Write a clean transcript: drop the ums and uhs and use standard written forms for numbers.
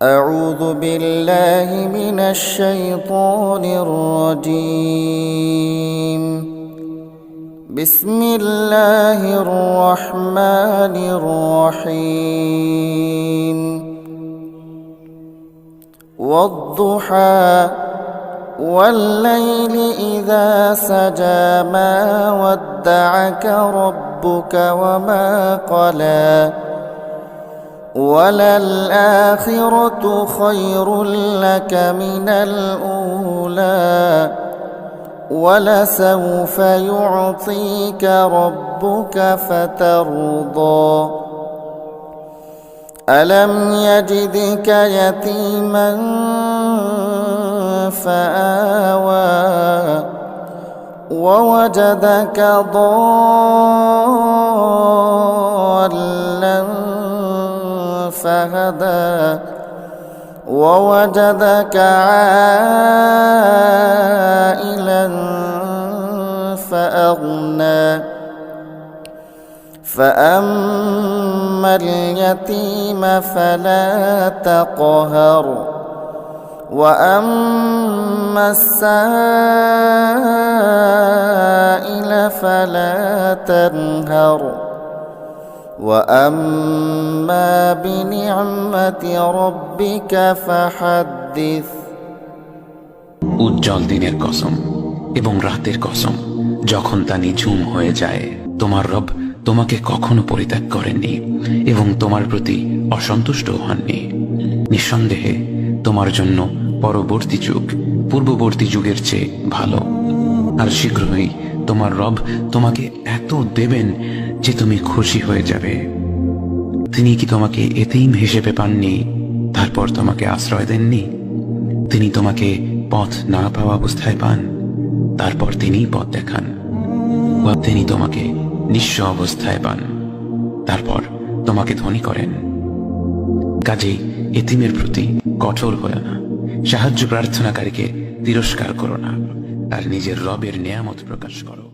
أعوذ بالله من الشيطان الرجيم. بسم الله الرحمن الرحيم. والضحى والليل إذا سجى ما ودعك ربك وما قلى وللآخرة خير لك من الأولى ولسوف يعطيك ربك فترضى ألم يجدك يتيما فآوى ووجدك ضالا فهدى ووجدك عائلا فأغنى فأما اليتيم فلا تقهر وأما السائل فلا تنهر وأما بنعمة ربك فحدث উজ্জ্বল দিনের কসম এবং রাতের কসম, যখন তা নিঝুম হয়ে যায়, তোমার রব তোমাকে কখনো পরিত্যাগ করেননি এবং তোমার প্রতি অসন্তুষ্ট হননি। নিঃসন্দেহে তোমার জন্য পরবর্তী যুগ পূর্ববর্তী যুগের চেয়ে ভালো, আর শীঘ্রই তোমার রব তোমাকে এত দেবেন যে তুমি খুশি হয়ে যাবে। তিনি কি তোমাকে এতিম হিসেবে পাননি, তারপর তোমাকে আশ্রয় দেননি? তিনি তোমাকে পথ না পাওয়া অবস্থায় পান, তারপর তিনিই পথ দেখান। তিনি তোমাকে নিঃস্ব অবস্থায় পান, তারপর তোমাকে ধনী করেন। কাজেই এতিমের প্রতি কঠোর হয়ো না, সাহায্য প্রার্থনাকারীকে তিরস্কার করো না, আর নিজের রবের নেয়ামত প্রকাশ করো।